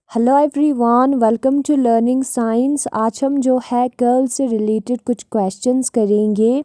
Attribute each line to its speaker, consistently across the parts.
Speaker 1: Hello everyone, welcome to learning science. आज हम जो है कर्ल से रिलेटेड कुछ क्वेश्चंस करेंगे।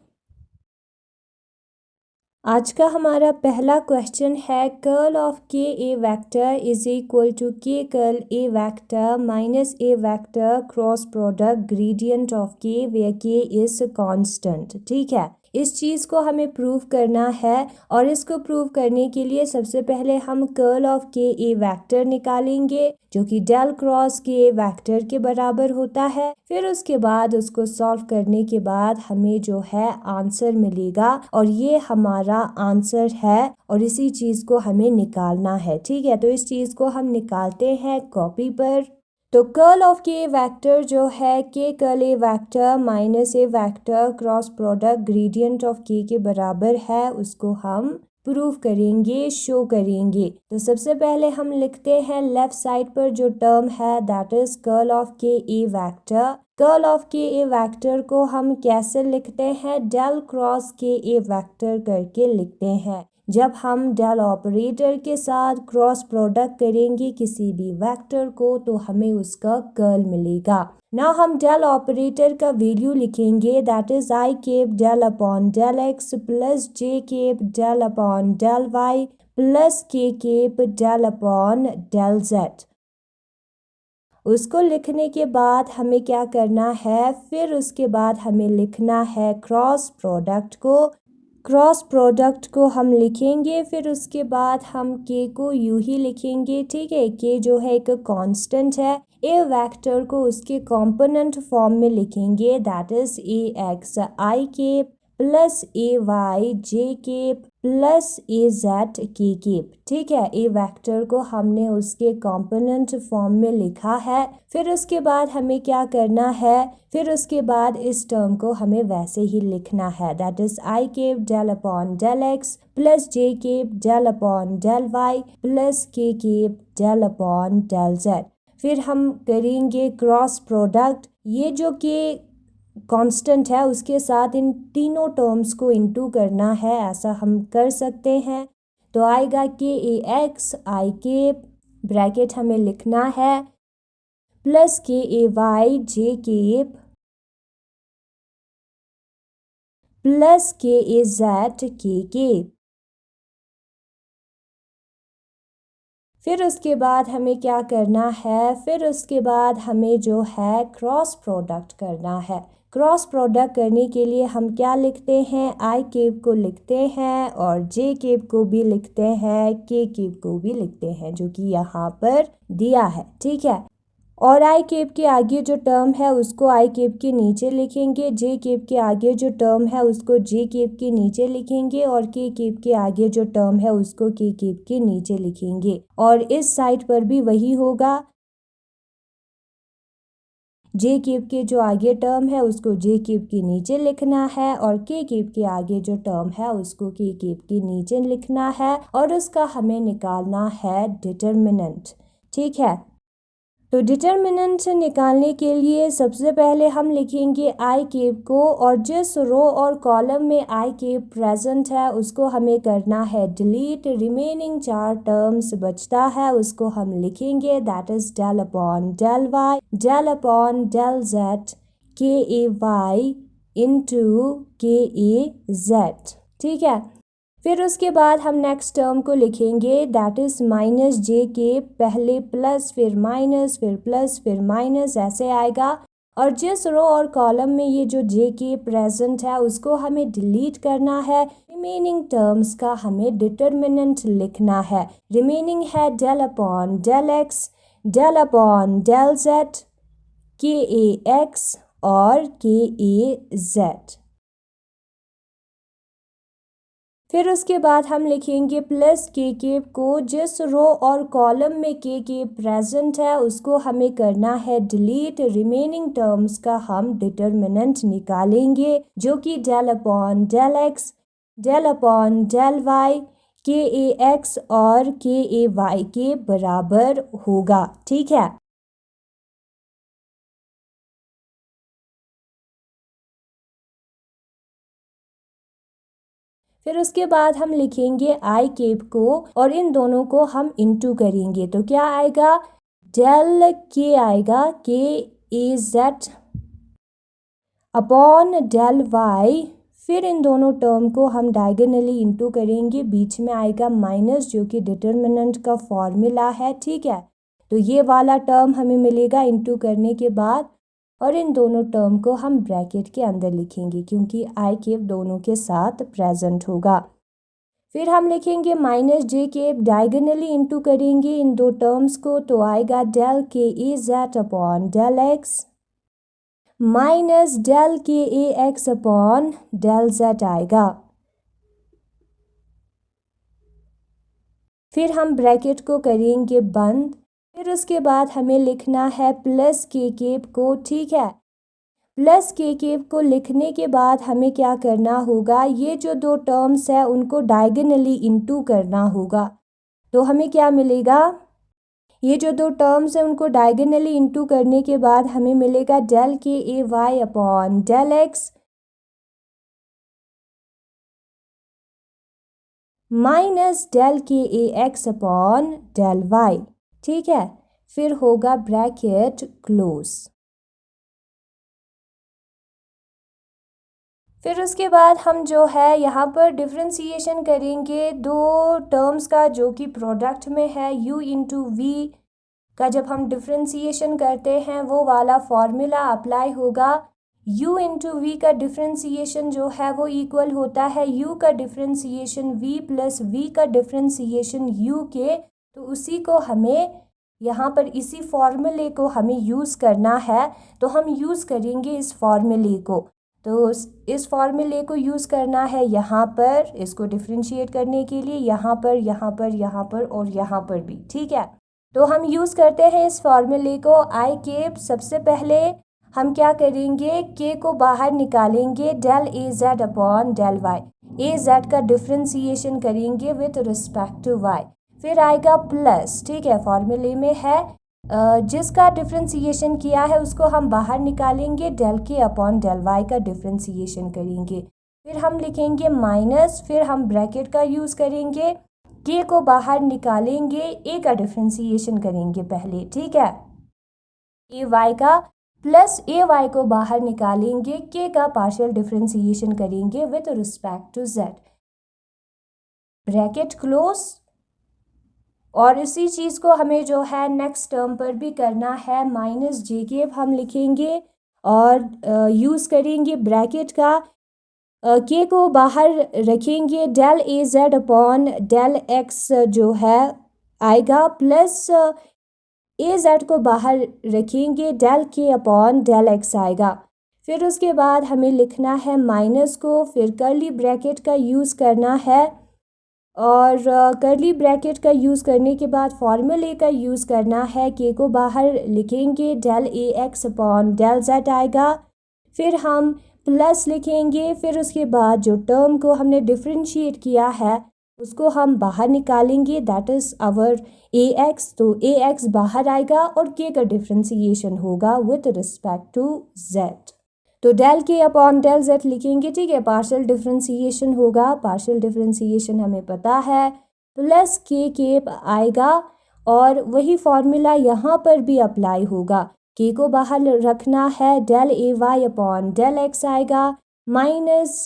Speaker 1: आज का हमारा पहला क्वेश्चन है कर्ल ऑफ के ए वेक्टर इज इक्वल टू के curl A vector minus A vector cross product gradient of के वेयर के इज कांस्टेंट। ठीक है, इस चीज़ को हमें प्रूव करना है और इसको प्रूव करने के लिए सबसे पहले हम कर्ल ऑफ के ए वेक्टर निकालेंगे जो कि डेल क्रॉस के वेक्टर के बराबर होता है। फिर उसके बाद उसको सॉल्व करने के बाद हमें जो है आंसर मिलेगा और ये हमारा आंसर है और इसी चीज़ को हमें निकालना है। ठीक है, तो इस चीज़ को हम निकालते हैं कॉपी पर। तो कर्ल ऑफ के वेक्टर जो है के curl A vector minus A vector cross product gradient of के बराबर है, उसको हम प्रूव करेंगे, शो करेंगे। तो सबसे पहले हम लिखते हैं लेफ्ट साइड पर जो टर्म है दैट इज कर्ल ऑफ के ए वेक्टर। कर्ल ऑफ के ए वेक्टर को हम कैसे लिखते हैं? डेल क्रॉस के ए वेक्टर करके लिखते हैं। जब हम डेल ऑपरेटर के साथ क्रॉस प्रोडक्ट करेंगे किसी भी वेक्टर को तो हमें उसका कर्ल मिलेगा। ना हम डेल ऑपरेटर का वैल्यू लिखेंगे that is I cap del upon del X plus J cap del upon del Y plus K cap del upon del Z. उसको लिखने के बाद हमें क्या करना है? फिर उसके बाद हमें लिखना है क्रॉस प्रोडक्ट को। क्रॉस प्रोडक्ट को हम लिखेंगे, फिर उसके बाद हम के को यूं ही लिखेंगे। ठीक है, के जो है एक कांस्टेंट है। ए वेक्टर को उसके कंपोनेंट फॉर्म में लिखेंगे that is a x i cap plus A y j cap plus A z k cap. ठीक है, ए वेक्टर को हमने उसके कंपोनेंट फॉर्म में लिखा है। फिर उसके बाद हमें क्या करना है? फिर उसके बाद इस टर्म को हमें वैसे ही लिखना है that is I cap del upon del X plus J cap del upon del Y plus K cap del upon del Z. फिर हम करेंगे क्रॉस प्रोडक्ट। ये जो के कांस्टेंट है उसके साथ इन तीनों टर्म्स को इनटू करना है, ऐसा हम कर सकते हैं। तो आएगा के ए एक्स आई केप ब्रैकेट हमें लिखना है प्लस के ए वाई जे केप प्लस के ए जेड के केप। फिर उसके बाद हमें क्या करना है? फिर उसके बाद हमें जो है क्रॉस प्रोडक्ट करना है। क्रॉस प्रोडक्ट करने के लिए हम क्या लिखते हैं? आई केप को लिखते हैं और जे केप को भी लिखते हैं, के केप को भी लिखते हैं जो कि यहाँ पर दिया है। ठीक है, और आई केप के आगे जो टर्म है उसको आई केप के नीचे लिखेंगे, जे केप के आगे जो टर्म है उसको जे केप के नीचे लिखेंगे और के केप के आगे जो टर्म है उसको के केप के नीचे लिखेंगे। और इस साइड पर भी वही होगा, जे केप के जो आगे टर्म है उसको जे केप के नीचे लिखना है और के केप के आगे जो टर्म है उसको के केप के नीचे लिखना है और उसका हमें निकालना है डिटर्मिनेंट। ठीक है, तो डिटर्मिनेंट निकालने के लिए सबसे पहले हम लिखेंगे आई केप को और जिस रो और कॉलम में आई केप प्रेजेंट है उसको हमें करना है डिलीट। रिमेनिंग 4 टर्म्स बचता है उसको हम लिखेंगे that is del upon del Y del upon del z के ए वाई इंटू के ए जेड। ठीक है, फिर उसके बाद हम नेक्स्ट टर्म को लिखेंगे दैट इज माइनस जे के, पहले प्लस फिर माइनस फिर प्लस फिर माइनस ऐसे आएगा। और जिस रो और कॉलम में ये जो जे के प्रेजेंट है उसको हमें डिलीट करना है। रिमेनिंग टर्म्स का हमें डिटर्मिनेंट लिखना है। रिमेनिंग है del upon del x del upon del z के ए एक्स और के ए जेड। फिर उसके बाद हम लिखेंगे प्लस के केप को, जिस रो और कॉलम में के प्रेजेंट है उसको हमें करना है डिलीट। रिमेनिंग टर्म्स का हम डिटर्मिनेंट निकालेंगे जो कि del upon del x del upon del y के ए एक्स और के ए वाई के बराबर होगा। ठीक है, फिर उसके बाद हम लिखेंगे आई केप को और इन दोनों को हम इंटू करेंगे तो क्या आएगा? डेल के आएगा के A Z upon del y, फिर इन दोनों टर्म को हम डायगोनली इंटू करेंगे, बीच में आएगा माइनस जो कि डिटर्मिनेंट का फॉर्मूला है, ठीक है। तो ये वाला टर्म हमें मिलेगा इंटू करने के बाद, और इन दोनों टर्म को हम ब्रैकेट के अंदर लिखेंगे क्योंकि आई केप दोनों के साथ प्रेजेंट होगा। फिर हम लिखेंगे माइनस जे केप, डायगोनली इंटू करेंगे इन दो टर्म्स को, तो आएगा del K A Z upon del x minus del K A x upon del Z आएगा। फिर हम ब्रैकेट को करेंगे बंद, फिर उसके बाद हमें लिखना है प्लस के केप को, ठीक है। प्लस के केप को लिखने के बाद हमें क्या करना होगा, ये जो दो टर्म्स है उनको डायगोनली इंटू करना होगा। तो हमें क्या मिलेगा, ये जो दो टर्म्स हैं उनको डायगोनली इंटू करने के बाद हमें मिलेगा डेल के ए Y upon del x minus del K ए एक्स अपॉन डेल वाई, ठीक है। फिर होगा ब्रैकेट क्लोज। फिर उसके बाद हम जो है यहाँ पर डिफ्रेंसीशन करेंगे दो टर्म्स का जो कि प्रोडक्ट में है, u इंटू वी का जब हम डिफ्रेंसीशन करते हैं वो वाला फॉर्मूला अप्लाई होगा। u इंटू वी का डिफ्रेंसीशन जो है वो इक्वल होता है u का डिफ्रेंसीशन v प्लस v का डिफ्रेंसीशन u के। तो उसी को हमें यहाँ पर इसी फॉर्मूले को हमें यूज़ करना है, तो हम यूज़ करेंगे इस फॉर्मूले को। तो इस फॉर्मूले को यूज़ करना है यहाँ पर, इसको डिफ्रेंशिएट करने के लिए यहाँ पर, यहाँ पर, यहाँ पर और यहाँ पर भी, ठीक है। तो हम यूज़ करते हैं इस फॉर्मूले को आई केप। सबसे पहले हम क्या करेंगे, के को बाहर निकालेंगे, del A Z upon del Y, A Z का डिफ्रेंसीशन करेंगे विथ रिस्पेक्ट टू वाई, फिर आएगा प्लस, ठीक है। फॉर्मूले में है जिसका डिफ्रेंसीशन किया है उसको हम बाहर निकालेंगे, डेल के अपॉन डेल वाई का डिफ्रेंसीशन करेंगे, फिर हम लिखेंगे माइनस, फिर हम ब्रैकेट का यूज़ करेंगे, के को बाहर निकालेंगे, ए का डिफ्रेंसीशन करेंगे पहले, ठीक है, ए वाई का, प्लस ए वाई को बाहर निकालेंगे, के का पार्शियल डिफ्रेंसीशन करेंगे with respect to z, bracket close. और इसी चीज़ को हमें जो है नेक्स्ट टर्म पर भी करना है, माइनस जे केप हम लिखेंगे और यूज़ करेंगे ब्रैकेट का, के को बाहर रखेंगे, del A Z upon del x जो है आएगा, प्लस ए जेड को बाहर रखेंगे, डेल के अपॉन डेल एक्स आएगा। फिर उसके बाद हमें लिखना है माइनस को, फिर कर्ली ब्रैकेट का यूज़ करना है, और कर्ली ब्रैकेट का यूज़ करने के बाद फॉर्मूले का यूज़ करना है, के को बाहर लिखेंगे, डेल ए एक्स अपॉन डेल जेड आएगा, फिर हम प्लस लिखेंगे, फिर उसके बाद जो टर्म को हमने डिफ्रेंशिएट किया है उसको हम बाहर निकालेंगे, that is our a x, तो ए एक्स बाहर आएगा और के का डिफ्रेंशिएशन होगा विथ रिस्पेक्ट टू जेड। तो डेल के अपॉन डेल जेड लिखेंगे, ठीक है, पार्शियल डिफ्रेंसीशन होगा, पार्शियल डिफ्रेंसीशन हमें पता है, प्लस के केप आएगा, और वही फॉर्मूला यहाँ पर भी अप्लाई होगा, के को बाहर रखना है, डेल ए वाई अपॉन डेल एक्स आएगा, प्लस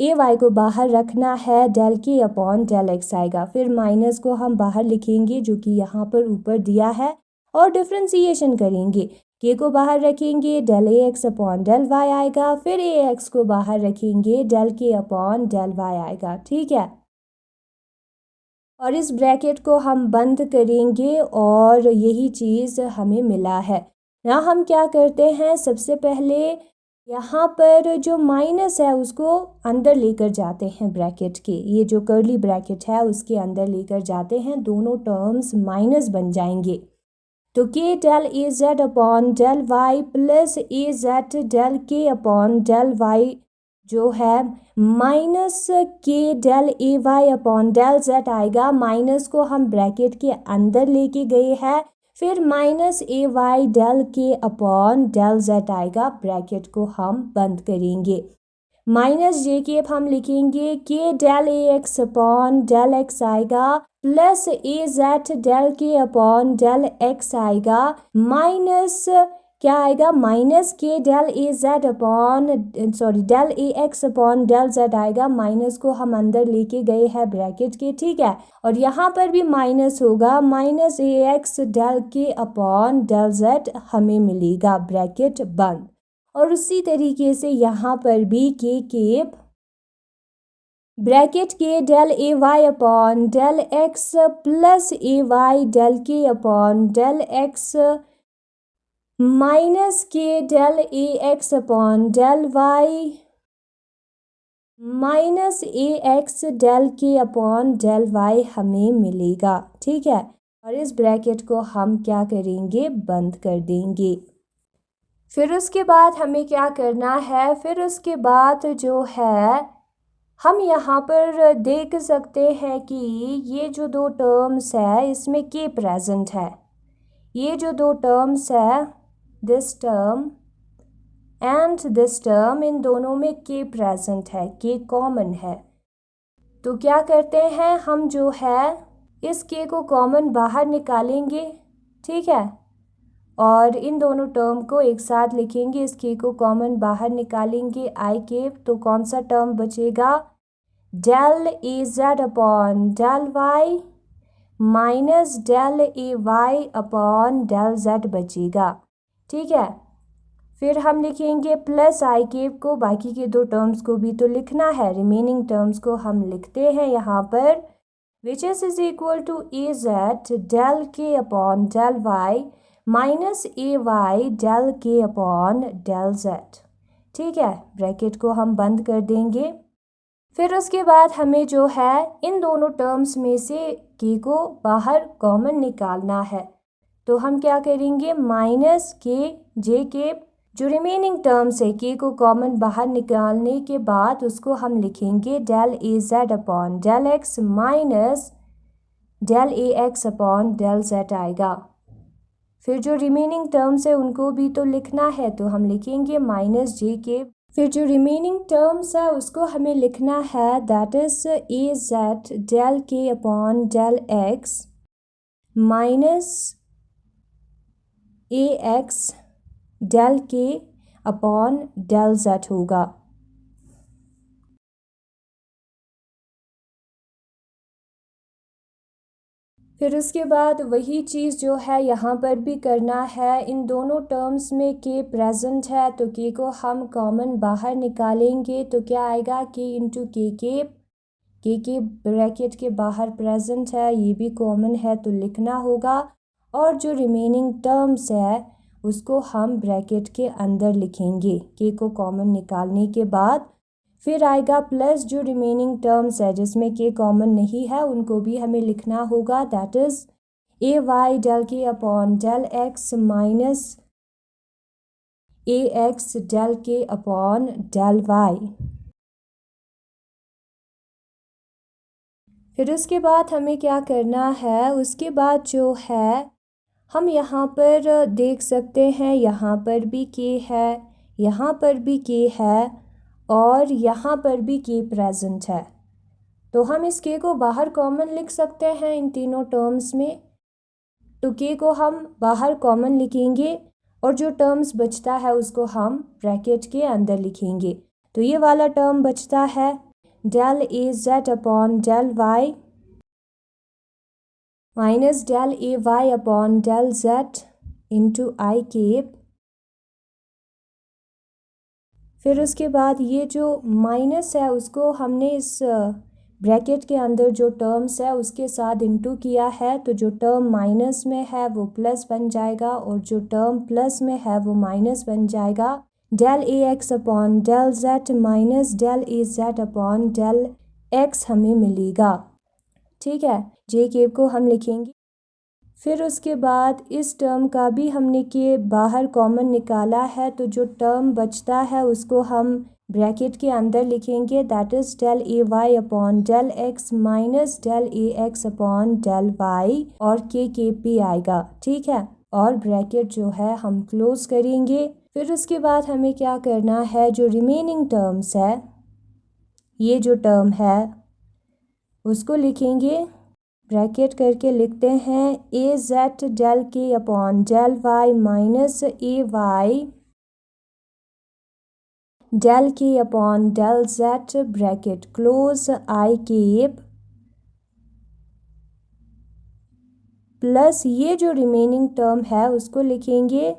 Speaker 1: ए वाई को बाहर रखना है, डेल के अपॉन डेल एक्स आएगा, फिर माइनस को हम बाहर लिखेंगे जो कि यहाँ पर ऊपर दिया है, और डिफ्रेंसीशन करेंगे, के को बाहर रखेंगे, del A x upon del y आएगा, फिर ए एक्स को बाहर रखेंगे, डेल के अपॉन डेल वाई आएगा, ठीक है। और इस ब्रैकेट को हम बंद करेंगे और यही चीज़ हमें मिला है ना। हम क्या करते हैं, सबसे पहले यहाँ पर जो माइनस है उसको अंदर लेकर जाते हैं ब्रैकेट के, ये जो कर्ली ब्रैकेट है उसके अंदर लेकर जाते हैं, दोनों टर्म्स माइनस बन जाएंगे। तो K del A Z upon del Y plus A Z del के अपॉन डेल वाई जो है माइनस के डेल ए वाई अपॉन डेल जेड आएगा, माइनस को हम ब्रैकेट के अंदर लेके गए हैं, फिर माइनस ए वाई डेल के अपॉन डेल जेड आएगा, ब्रैकेट को हम बंद करेंगे, माइनस जे केप हम लिखेंगे के डेल ए एक्स अपॉन डेल एक्स आएगा, प्लस ए जेड डेल के अपॉन डेल एक्स आएगा, माइनस क्या आएगा, minus K del A Z upon del A x upon del Z आएगा। माइनस को हम अंदर लेके गए हैं ब्रैकेट के, ठीक है। और यहाँ पर भी माइनस होगा, माइनस ए एक्स डेल के अपॉन डेल जेड हमें मिलेगा, ब्रैकेट बंद। और उसी तरीके से यहाँ पर भी के ब्रैकेट के डेल ए Y upon del X plus ए वाई डेल के upon del x minus K del ए x upon del Y minus ए एक्स डेल के अपॉन डेल वाई हमें मिलेगा, ठीक है। और इस ब्रैकेट को हम क्या करेंगे, बंद कर देंगे। फिर उसके बाद हमें क्या करना है, फिर उसके बाद जो है हम यहाँ पर देख सकते हैं कि ये जो दो टर्म्स है इसमें के प्रेजेंट है। ये जो दो टर्म्स है, this term and this term, इन दोनों में के प्रेजेंट है, के कॉमन है। तो क्या करते हैं हम, जो है इस के को कॉमन बाहर निकालेंगे, ठीक है। और इन दोनों टर्म को एक साथ लिखेंगे, इस के को कॉमन बाहर निकालेंगे आई के, तो कौन सा टर्म बचेगा, del A Z upon del Y minus del A Y upon del Z बचेगा, ठीक है। फिर हम लिखेंगे प्लस आई केप को, बाकी के दो टर्म्स को भी तो लिखना है, रिमेनिंग टर्म्स को हम लिखते हैं यहाँ पर, which is equal to a Z del के अपॉन डेल वाई माइनस ए वाई डेल के अपॉन डेल जेड, ठीक है। ब्रैकेट को हम बंद कर देंगे। फिर उसके बाद हमें जो है इन दोनों टर्म्स में से के को बाहर कॉमन निकालना है, तो हम क्या करेंगे, माइनस के जे के जो रिमेनिंग टर्म्स है के को कॉमन बाहर निकालने के बाद उसको हम लिखेंगे del A Z upon del x minus del A x upon del Z आएगा। फिर जो रिमेनिंग टर्म्स है उनको भी तो लिखना है, तो हम लिखेंगे माइनस जे के, फिर जो रिमेनिंग टर्म्स है उसको हमें लिखना है, that is a Z del के अपॉन डेल एक्स माइनस ए एक्स डेल के अपॉन डेल जेड होगा। फिर उसके बाद वही चीज़ जो है यहाँ पर भी करना है, इन दोनों टर्म्स में के प्रेजेंट है, तो के को हम कॉमन बाहर निकालेंगे, तो क्या आएगा, के इंटू के ब्रैकेट के बाहर प्रेजेंट है, ये भी कॉमन है तो लिखना होगा। और जो रिमेनिंग टर्म्स है उसको हम ब्रैकेट के अंदर लिखेंगे के को कॉमन निकालने के बाद। फिर आएगा प्लस जो रिमेनिंग टर्म्स है जिसमें के कॉमन नहीं है उनको भी हमें लिखना होगा, that is a Y del के अपॉन डेल एक्स माइनस ए एक्स डेल के अपॉन डेल वाई। फिर उसके बाद हमें क्या करना है, उसके बाद जो है हम यहाँ पर देख सकते हैं, यहाँ पर भी के है, यहाँ पर भी के है और यहाँ पर भी के प्रेजेंट है, तो हम इस के को बाहर कॉमन लिख सकते हैं इन तीनों टर्म्स में। तो के को हम बाहर कॉमन लिखेंगे और जो टर्म्स बचता है उसको हम ब्रैकेट के अंदर लिखेंगे। तो ये वाला टर्म बचता है del A Z upon del Y minus del A Y upon del Z into I cap. फिर उसके बाद ये जो माइनस है उसको हमने इस ब्रैकेट के अंदर जो टर्म्स है उसके साथ इंटू किया है, तो जो टर्म माइनस में है वो प्लस बन जाएगा और जो टर्म प्लस में है वो माइनस बन जाएगा। Del A x upon del Z minus del A Z upon del X हमें मिलेगा, ठीक है। जे केप को हम लिखेंगे। फिर उसके बाद इस टर्म का भी हमने के बाहर कॉमन निकाला है, तो जो टर्म बचता है उसको हम ब्रैकेट के अंदर लिखेंगे, that is del A Y upon del x minus del A x upon del y और के भी आएगा, ठीक है। और ब्रैकेट जो है हम क्लोज करेंगे। फिर उसके बाद हमें क्या करना है, जो रिमेनिंग टर्म्स है ये जो टर्म है उसको लिखेंगे, ब्रैकेट करके लिखते हैं ए जेड डेल के अपॉन डेल वाई माइनस ए वाई डेल के upon del Z bracket close I cap plus ये जो रिमेनिंग टर्म है उसको लिखेंगे,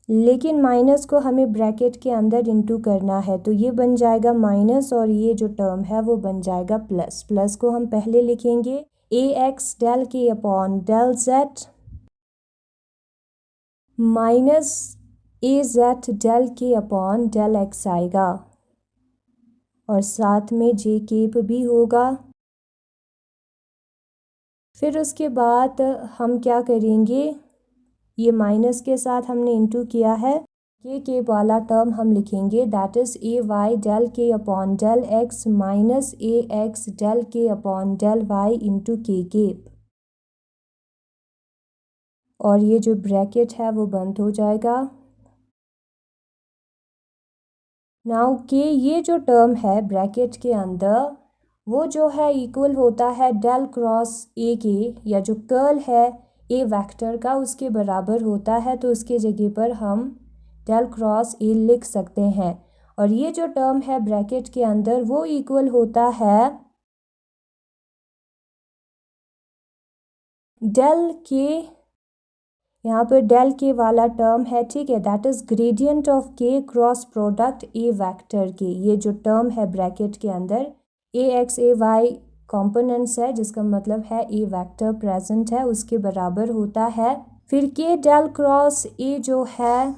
Speaker 1: लेकिन माइनस को हमें ब्रैकेट के अंदर इंटू करना है, तो ये बन जाएगा माइनस और ये जो टर्म है वो बन जाएगा प्लस। प्लस को हम पहले लिखेंगे ए एक्स डेल के अपॉन डेल जेड माइनस ए जेड डेल के अपॉन डेल एक्स आएगा और साथ में जे केप भी होगा। फिर उसके बाद हम क्या करेंगे, ये माइनस के साथ हमने इंटू किया है, के वाला टर्म हम लिखेंगे that is a Y del के अपॉन डेल एक्स माइनस ए एक्स डेल के upon del y into k और ये जो ब्रैकेट है वो बंद हो जाएगा। नाउ के ये जो टर्म है ब्रैकेट के अंदर वो जो है इक्वल होता है डेल क्रॉस ए के, या जो कर्ल है ए वेक्टर का उसके बराबर होता है, तो उसके जगह पर हम डेल क्रॉस ए लिख सकते हैं। और ये जो टर्म है ब्रैकेट के अंदर वो इक्वल होता है डेल के, यहाँ पर डेल के वाला टर्म है, ठीक है, दैट इज़ ग्रेडियंट ऑफ के क्रॉस प्रोडक्ट ए वेक्टर के। ये जो टर्म है ब्रैकेट के अंदर ए एक्स ए वाई कॉम्पोनेंट्स है, जिसका मतलब है ए वेक्टर प्रेजेंट है, उसके बराबर होता है। फिर के डेल क्रॉस ए जो है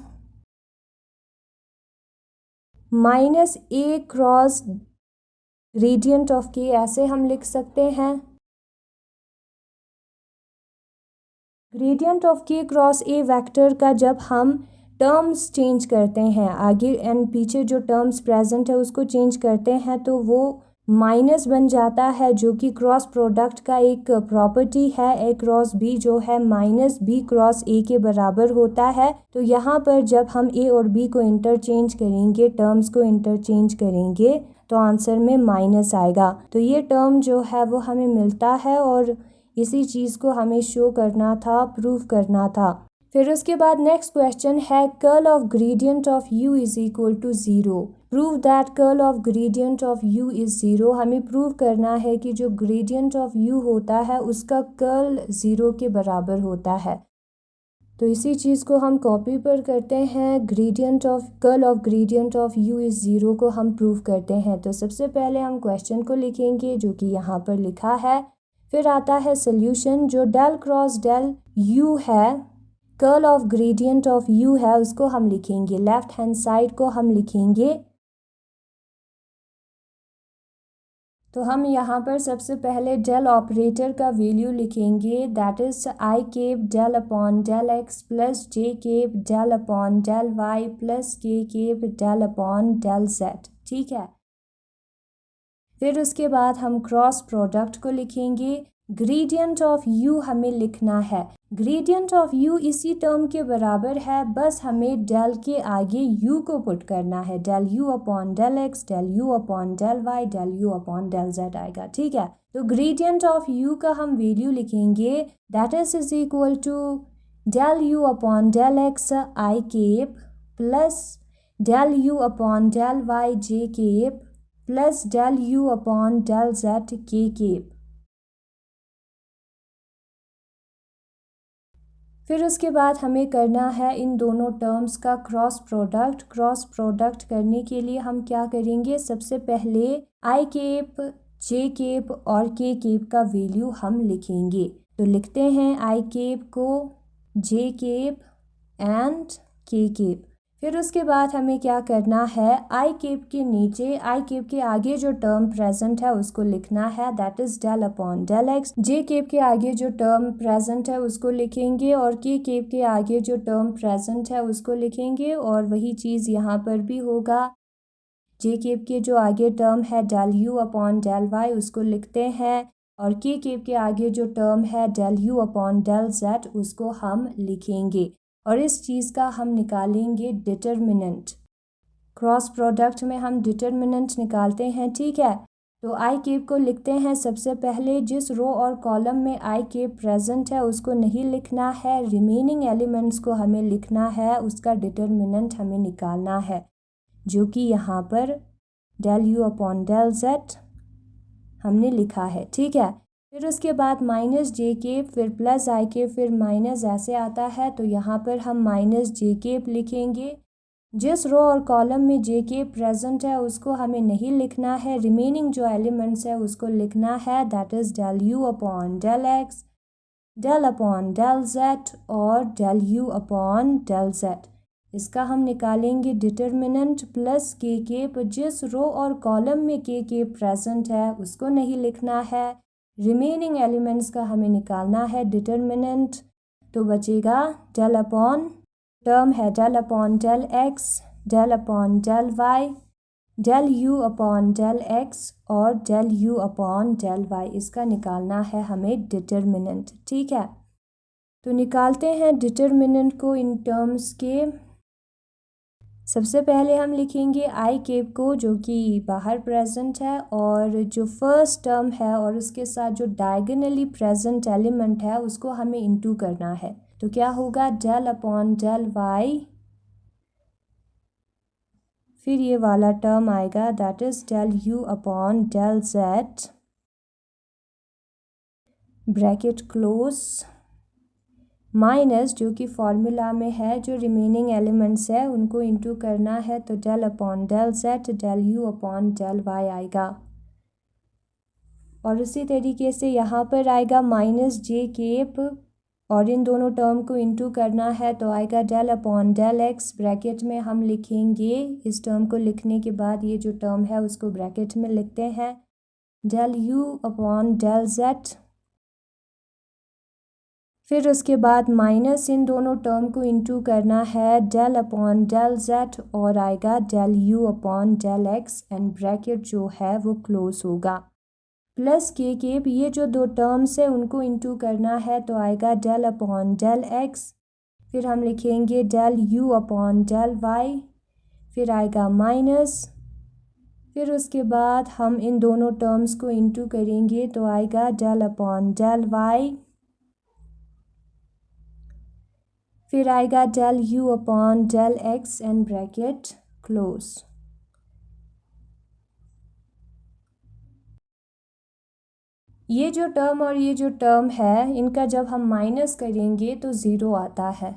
Speaker 1: minus A cross gradient of के, ऐसे हम लिख सकते हैं। ग्रेडियंट ऑफ के क्रॉस ए वेक्टर का जब हम टर्म्स चेंज करते हैं, आगे एंड पीछे जो टर्म्स प्रेजेंट है उसको चेंज करते हैं, तो वो माइनस बन जाता है, जो कि क्रॉस प्रोडक्ट का एक प्रॉपर्टी है। ए क्रॉस बी जो है माइनस बी क्रॉस ए के बराबर होता है। तो यहाँ पर जब हम ए और बी को इंटरचेंज करेंगे, टर्म्स को इंटरचेंज करेंगे, तो आंसर में माइनस आएगा। तो ये टर्म जो है वो हमें मिलता है और इसी चीज़ को हमें शो करना था, प्रूव करना था। फिर उसके बाद नेक्स्ट क्वेश्चन है curl of gradient of u is equal to 0। Prove that curl of gradient of u is 0। हमें प्रूव करना है कि जो ग्रेडियंट ऑफ u होता है उसका कर्ल 0 के बराबर होता है। तो इसी चीज़ को हम कॉपी पर करते हैं, gradient of curl of gradient of u is 0 को हम प्रूव करते हैं। तो सबसे पहले हम क्वेश्चन को लिखेंगे जो कि यहाँ पर लिखा है, फिर आता है सोल्यूशन। जो डेल क्रॉस डेल u है, curl of gradient of u है, उसको हम लिखेंगे, लेफ्ट हैंड साइड को हम लिखेंगे। तो हम यहाँ पर सबसे पहले डेल ऑपरेटर का वैल्यू लिखेंगे, that is I cap del upon del X plus J cap del upon del Y plus K cap del upon del Z, ठीक है। फिर उसके बाद हम क्रॉस प्रोडक्ट को लिखेंगे। ग्रेडियंट ऑफ u हमें लिखना है, ग्रेडियंट ऑफ u इसी टर्म के बराबर है, बस हमें डेल के आगे u को पुट करना है, del u upon del x del u upon del Y del u upon del Z आएगा, ठीक है। तो ग्रेडियंट ऑफ u का हम वैल्यू लिखेंगे, that is equal to del u upon del x i cap plus del u upon del y j cap plus del u upon del z k cap. फिर उसके बाद हमें करना है इन दोनों टर्म्स का क्रॉस प्रोडक्ट। क्रॉस प्रोडक्ट करने के लिए हम क्या करेंगे, सबसे पहले आई केप जे केप और के केप का वैल्यू हम लिखेंगे। तो लिखते हैं आई केप को, जे केप एंड के केप। फिर उसके बाद हमें क्या करना है, आई केप के नीचे, आई केप के आगे जो टर्म प्रेजेंट है उसको लिखना है, that is del upon del x. J cap के आगे जो टर्म प्रेजेंट है उसको लिखेंगे और के केप के आगे जो टर्म प्रेजेंट है उसको लिखेंगे, और वही चीज़ यहाँ पर भी होगा। जे केप के जो आगे टर्म है del you upon del y उसको लिखते हैं, और के केप के आगे जो टर्म है del you upon del Z उसको हम लिखेंगे, और इस चीज़ का हम निकालेंगे डिटर्मिनेंट। क्रॉस प्रोडक्ट में हम डिटर्मिनेंट निकालते हैं, ठीक है। तो आई केप को लिखते हैं सबसे पहले, जिस रो और कॉलम में आई केप प्रेजेंट है उसको नहीं लिखना है, रिमेनिंग एलिमेंट्स को हमें लिखना है, उसका डिटर्मिनेंट हमें निकालना है, जो कि यहाँ पर del you upon del z हमने लिखा है। ठीक है, फिर उसके बाद माइनस जे केप, फिर प्लस आई केप, फिर माइनस ऐसे आता है, तो यहाँ पर हम माइनस जे केप लिखेंगे। जिस रो और कॉलम में जे के प्रेजेंट है उसको हमें नहीं लिखना है, रिमेनिंग जो एलिमेंट्स है उसको लिखना है, that is del you upon del x, del upon del Z और del you upon del Z. इसका हम निकालेंगे डिटर्मिनेंट प्लस के पर जिस रो और कॉलम में के प्रेजेंट है उसको नहीं लिखना है, रिमेनिंग एलिमेंट्स का हमें निकालना है डिटर्मिनेंट। तो बचेगा डेल अपॉन, टर्म है del upon del x, del upon del Y, del you upon del X और del you upon del Y. इसका निकालना है हमें डिटर्मिनेंट। ठीक है, तो निकालते हैं डिटर्मिनेंट को इन टर्म्स के। सबसे पहले हम लिखेंगे आई केप को जो कि बाहर प्रेजेंट है, और जो फर्स्ट टर्म है और उसके साथ जो डायगोनली प्रेजेंट एलिमेंट है उसको हमें इनटू करना है। तो क्या होगा, डेल अपॉन डेल वाई, फिर ये वाला टर्म आएगा that is del you upon del Z, bracket close, minus जो कि फॉर्मूला में है जो रिमेनिंग एलिमेंट्स है उनको इनटू करना है, तो del upon del z del you upon del y आएगा। और उसी तरीके से यहाँ पर आएगा माइनस जे केप, और इन दोनों टर्म को इनटू करना है, तो आएगा del upon del x, bracket में हम लिखेंगे, इस टर्म को लिखने के बाद ये जो टर्म है उसको ब्रैकेट में लिखते हैं, del you upon del Z, फिर उसके बाद माइनस इन दोनों टर्म को इनटू करना है, डेल अपॉन डेल जेड और आएगा del you upon del x, and bracket जो है वो क्लोज होगा, प्लस के ये जो दो टर्म्स है उनको इनटू करना है, तो आएगा डेल अपॉन डेल एक्स, फिर हम लिखेंगे del you upon del y, फिर आएगा माइनस, फिर उसके बाद हम इन दोनों टर्म्स को इनटू करेंगे, तो आएगा डेल अपॉन डेल वाई, फिर आएगा del you upon del x and bracket close. ये जो टर्म और ये जो टर्म है इनका जब हम माइनस करेंगे तो ज़ीरो आता है,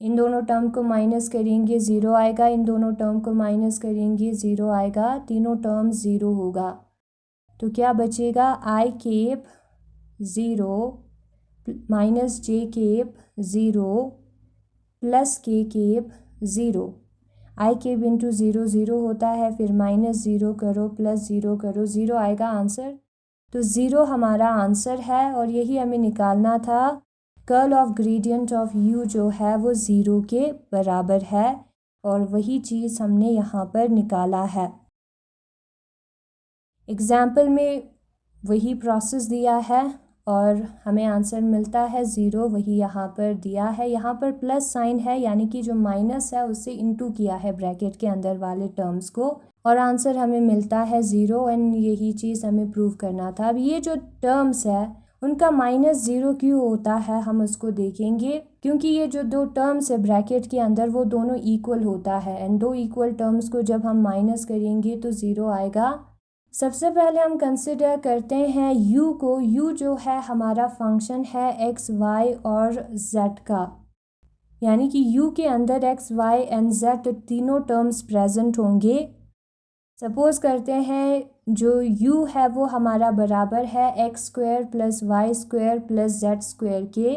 Speaker 1: इन दोनों टर्म को माइनस करेंगे ज़ीरो आएगा, इन दोनों टर्म को माइनस करेंगे ज़ीरो आएगा, तीनों टर्म ज़ीरो होगा। तो क्या बचेगा, I cap zero minus J cap zero plus K cap zero, I cap into zero zero होता है, फिर माइनस ज़ीरो करो प्लस ज़ीरो करो, ज़ीरो आएगा आंसर। तो ज़ीरो हमारा आंसर है और यही हमें निकालना था, curl of gradient of U जो है वो ज़ीरो के बराबर है, और वही चीज़ हमने यहाँ पर निकाला है। एग्ज़ाम्पल में वही प्रोसेस दिया है और हमें आंसर मिलता है ज़ीरो, वही यहाँ पर दिया है, यहाँ पर प्लस साइन है यानी कि जो माइनस है उससे इनटू किया है ब्रैकेट के अंदर वाले टर्म्स को, और आंसर हमें मिलता है ज़ीरो, एंड यही चीज़ हमें प्रूव करना था। अब ये जो टर्म्स है उनका माइनस ज़ीरो क्यों होता है हम उसको देखेंगे, क्योंकि ये जो दो टर्म्स है ब्रैकेट के अंदर वो दोनों इक्वल होता है, एंड दो इक्वल टर्म्स को जब हम माइनस करेंगे तो ज़ीरो आएगा। सबसे पहले हम कंसिडर करते हैं u को। u जो है हमारा फंक्शन है x, y और z का, यानी कि u के अंदर x, y एंड z तीनों टर्म्स प्रेजेंट होंगे। सपोज करते हैं जो u है वो हमारा बराबर है x square plus y square plus z square के।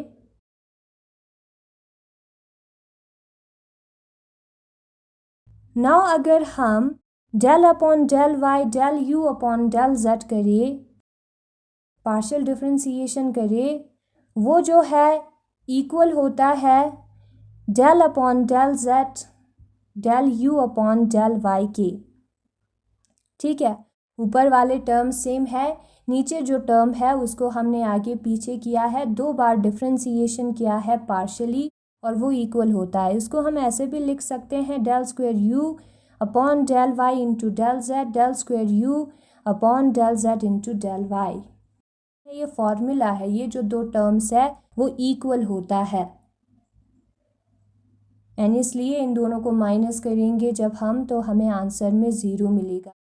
Speaker 1: नाउ अगर हम del upon del Y del you upon del z करिए, पार्शियल डिफ्रेंसिएशन करें, वो जो है इक्वल होता है del upon del z del you upon del y के। ठीक है, ऊपर वाले टर्म सेम है, नीचे जो टर्म है उसको हमने आगे पीछे किया है, दो बार डिफ्रेंसिएशन किया है पार्शियली और वो इक्वल होता है। इसको हम ऐसे भी लिख सकते हैं del square u upon del y into del z, del square u upon del Z into del y. ये फॉर्मूला है, ये जो दो टर्म्स है वो इक्वल होता है एंड इसलिए इन दोनों को माइनस करेंगे जब हम, तो हमें आंसर में 0 मिलेगा।